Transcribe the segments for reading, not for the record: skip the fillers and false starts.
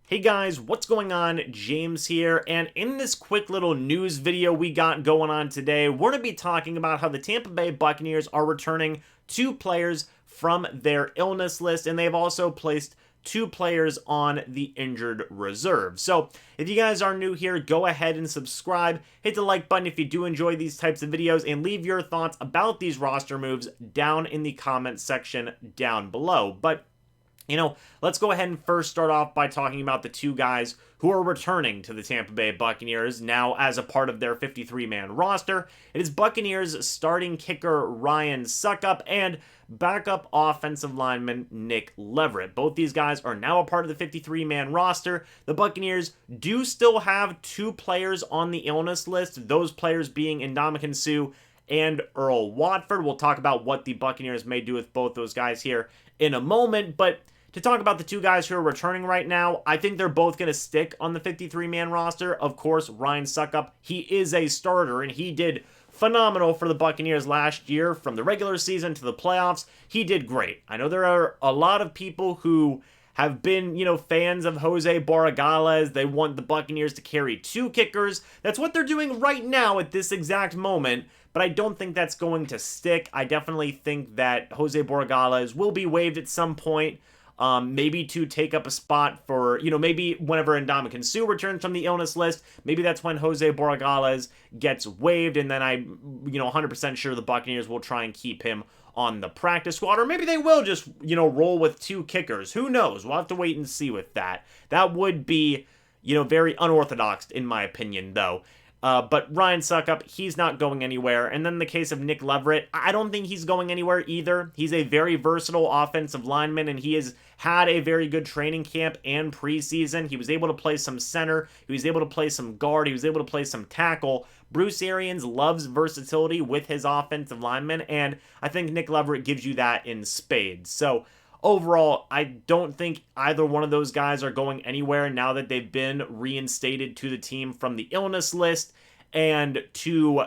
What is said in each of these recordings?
Hey guys, what's going on? James here, and in this quick little news video we got going on today, we're going to be talking about how the Tampa Bay Buccaneers are returning 2 players from their illness list, and they've also placed 2 players on the injured reserve. So if you guys are new here, go ahead and subscribe, hit the like button if you do enjoy these types of videos, and leave your thoughts about these roster moves down in the comment section down below. But let's go ahead and first start off by talking about the 2 guys who are returning to the Tampa Bay Buccaneers now as a part of their 53-man roster. It is Buccaneers starting kicker Ryan Succop and backup offensive lineman Nick Leverett. Both these guys are now a part of the 53-man roster. The Buccaneers do still have 2 players on the illness list, those players being Ndamukong Suh and Earl Watford. We'll talk about what the Buccaneers may do with both those guys here in a moment, but to talk about the 2 guys who are returning right now, I think they're both going to stick on the 53-man roster. Of course, Ryan Succop, he is a starter, and he did phenomenal for the Buccaneers last year. From the regular season to the playoffs, he did great. I know there are a lot of people who have been, fans of Jose Borregales. They want the Buccaneers to carry 2 kickers. That's what they're doing right now at this exact moment, but I don't think that's going to stick. I definitely think that Jose Borregales will be waived at some point. Maybe to take up a spot for, maybe whenever Ndamukong Suh returns from the illness list, maybe that's when Jose Borregales gets waived, and then I'm, 100% sure the Buccaneers will try and keep him on the practice squad, or maybe they will just, roll with 2 kickers. Who knows? We'll have to wait and see with that. That would be, very unorthodox in my opinion, though. But Ryan Succop, he's not going anywhere. And then in the case of Nick Leverett, I don't think he's going anywhere either. He's a very versatile offensive lineman, and he has had a very good training camp and preseason. He was able to play some center. He was able to play some guard. He was able to play some tackle. Bruce Arians loves versatility with his offensive linemen, and I think Nick Leverett gives you that in spades. So overall, I don't think either one of those guys are going anywhere now that they've been reinstated to the team from the illness list, and to,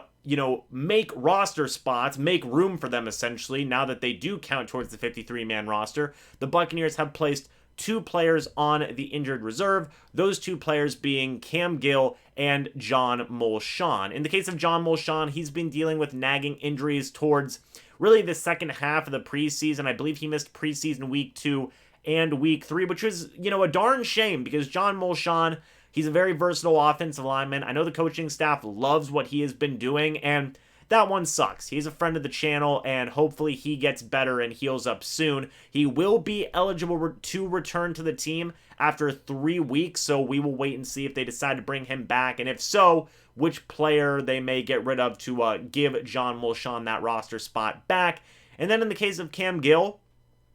make roster spots, make room for them essentially, now that they do count towards the 53-man roster. The Buccaneers have placed 2 players on the injured reserve, those 2 players being Cam Gill and John Molchon. In the case of John Molchon, he's been dealing with nagging injuries towards really the second half of the preseason. I believe he missed preseason week 2 and week 3, which was, a darn shame, because John Molchon, he's a very versatile offensive lineman. I know the coaching staff loves what he has been doing, and that one sucks. He's a friend of the channel, and hopefully he gets better and heals up soon. He will be eligible to return to the team after 3 weeks, so we will wait and see if they decide to bring him back, and if so, which player they may get rid of to give John Molchon that roster spot back. And then in the case of Cam Gill,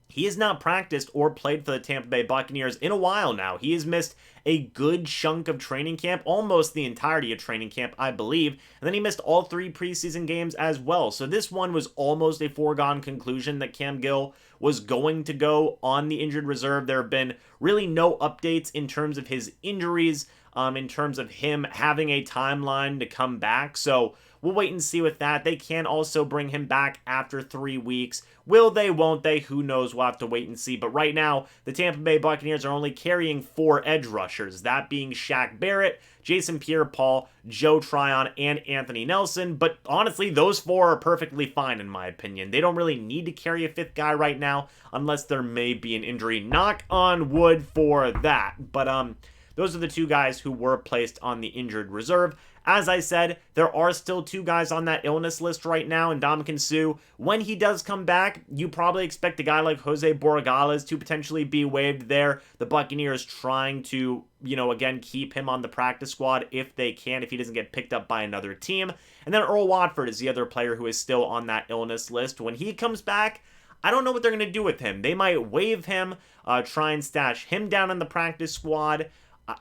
he has not practiced or played for the Tampa Bay Buccaneers in a while now. He has missed a good chunk of training camp, almost the entirety of training camp, I believe. And then he missed all 3 preseason games as well. So this one was almost a foregone conclusion that Cam Gill was going to go on the injured reserve. There have been really no updates in terms of his injuries, in terms of him having a timeline to come back. So we'll wait and see with that. They can also bring him back after 3 weeks. Will they, won't they? Who knows? We'll have to wait and see. But right now, the Tampa Bay Buccaneers are only carrying 4 edge rushers, that being Shaq Barrett, Jason Pierre-Paul, Joe Tryon, and Anthony Nelson. But honestly, those 4 are perfectly fine in my opinion. They don't really need to carry a 5th guy right now, unless there may be an injury. Knock on wood for that. But those are the 2 guys who were placed on the injured reserve. As I said, there are still 2 guys on that illness list right now, Ndamukong Suh. When he does come back, you probably expect a guy like Jose Borregales to potentially be waived there. The Buccaneers trying to, again, keep him on the practice squad if they can, if he doesn't get picked up by another team. And then Earl Watford is the other player who is still on that illness list. When he comes back, I don't know what they're going to do with him. They might waive him, try and stash him down in the practice squad.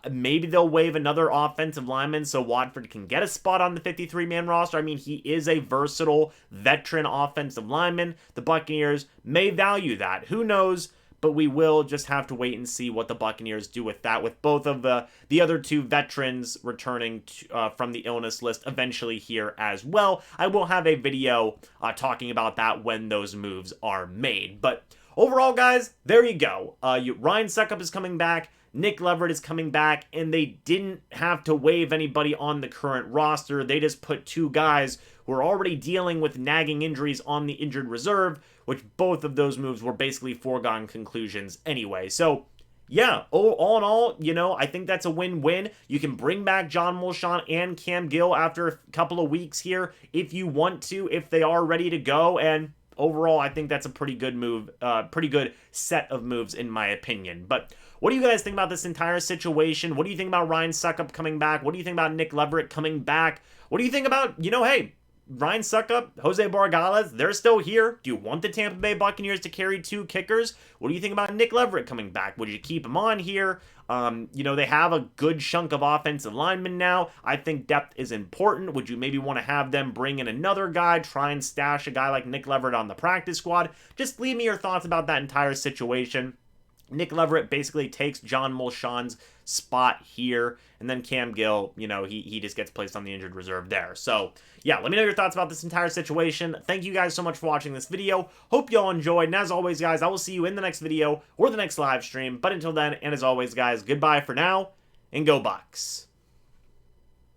Maybe they'll waive another offensive lineman so Watford can get a spot on the 53-man roster. I mean, he is a versatile veteran offensive lineman. The Buccaneers may value that. Who knows? But we will just have to wait and see what the Buccaneers do with that, with both of the other 2 veterans returning from the illness list eventually here as well. I will have a video talking about that when those moves are made. But overall, guys, there you go. Ryan Succop is coming back. Nick Leverett is coming back, and they didn't have to waive anybody on the current roster. They just put 2 guys who are already dealing with nagging injuries on the injured reserve, which both of those moves were basically foregone conclusions anyway. So, yeah, all in all, you know, I think that's a win-win. You can bring back John Molchon and Cam Gill after a couple of weeks here if you want to, if they are ready to go, and overall, I think that's a pretty good move, pretty good set of moves in my opinion. But what do you guys think about this entire situation? What do you think about Ryan Succop coming back? What do you think about Nick Leverett coming back? What do you think about, you know, hey, Ryan Succop, Jose Borregales, they're still here. Do you want the Tampa Bay Buccaneers to carry 2 kickers? What do you think about Nick Leverett coming back? Would you keep him on here? You know, they have a good chunk of offensive linemen now. I think depth is important. Would you maybe want to have them bring in another guy, try and stash a guy like Nick Leverett on the practice squad? Just leave me your thoughts about that entire situation. Nick Leverett basically takes John Molchon's spot here, and then Cam Gill, you know, he just gets placed on the injured reserve there. So, yeah, let me know your thoughts about this entire situation. Thank you guys so much for watching this video. Hope you all enjoyed, and as always, guys, I will see you in the next video or the next live stream. But until then, and as always, guys, goodbye for now, and go Bucs.